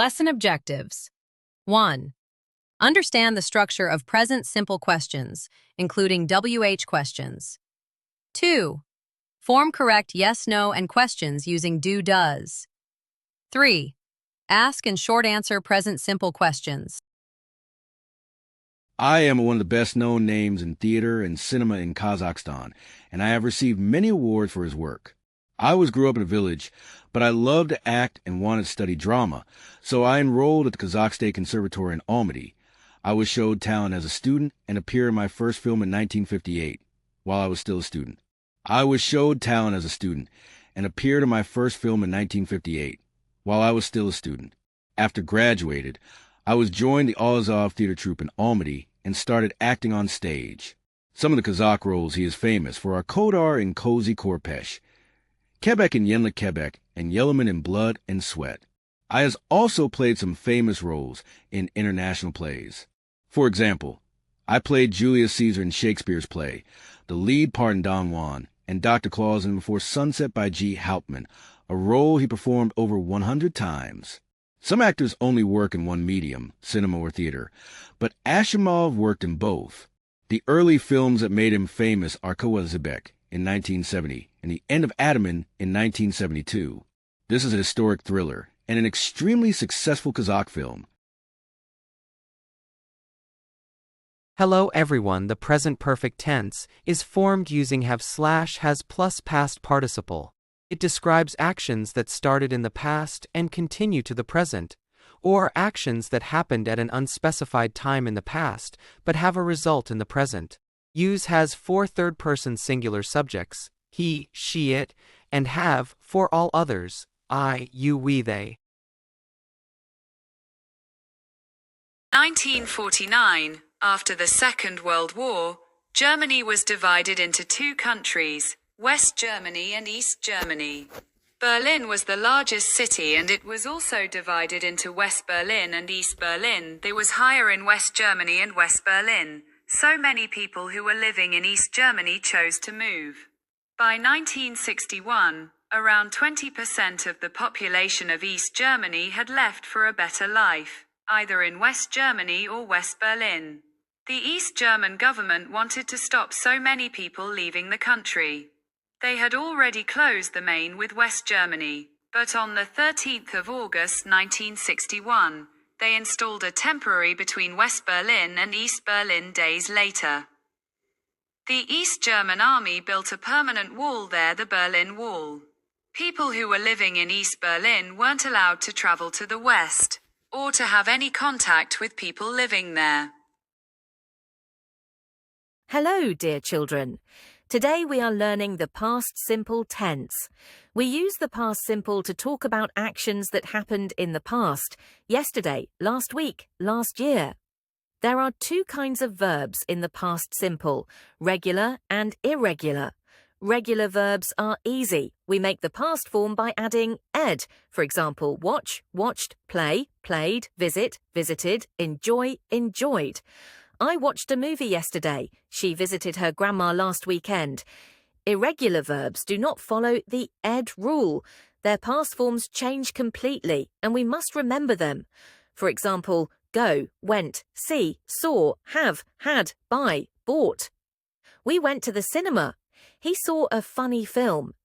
Lesson objectives. 1. Understand the structure of present simple questions, including WH questions. 2. Form correct yes, no, and questions using do, does. 3. Ask and short answer present simple questions. I am one of the best-known names in theater and cinema in Kazakhstan, and I have received many awards for his work. I grew up in a village, but I loved to act and wanted to study drama, so I enrolled at the Kazakh State Conservatory in Almaty. I was showed talent as a student and appeared in my first film in 1958, while I was still a student. I was showed talent as a student and appeared in my first film in 1958, while I was still a student. After graduated, I was joined the Azov theater troupe in Almaty and started acting on stage. Some of the Kazakh roles he is famous for are Kodar in Kozy Korpesh, Kebek in Yenlik Kebek, and Yeleman in Blood and Sweat. I has also played some famous roles in international plays. For example, I played Julius Caesar in Shakespeare's play, the lead part in Don Juan, and Dr. Claus in Before Sunset by G. Hauptmann, a role he performed over 100 times. Some actors only work in one medium, cinema or theater, but Ashimov worked in both. The early films that made him famous are Kowazibek in 1970 and The End of Ataman in 1972. This is a historic thriller and an extremely successful Kazakh film. Hello everyone. The present perfect tense is formed using have/has plus past participle. It describes actions that started in the past and continue to the present, or actions that happened at an unspecified time in the past but have a result in the present. Use has for third-person singular subjects, he, she, it, and have for all others, I, you, we, they. 1949, after the Second World War, Germany was divided into two countries, West Germany and East Germany. Berlin was the largest city and it was also divided into West Berlin and East Berlin. There was higher in West Germany and West Berlin. So many people who were living in East Germany chose to move. By 1961, around 20% of the population of East Germany had left for a better life, either in West Germany or West Berlin. The East German government wanted to stop so many people leaving the country. They had already closed the main with West Germany, but on the 13th of August 1961, they installed a temporary between West Berlin and East Berlin days later. The East German army built a permanent wall there, the Berlin Wall. People who were living in East Berlin weren't allowed to travel to the West, or to have any contact with people living there. Hello, dear children. Today we are learning the past simple tense. We use the past simple to talk about actions that happened in the past, yesterday, last week, last year. There are two kinds of verbs in the past simple, regular and irregular. Regular verbs are easy. We make the past form by adding ed. For example, watch, watched, play, played, visit, visited, enjoy, enjoyed. I watched a movie yesterday. She visited her grandma last weekend. Irregular verbs do not follow the ed rule. Their past forms change completely, and we must remember them. For example, go, went, see, saw, have, had, buy, bought. We went to the cinema. He saw a funny film.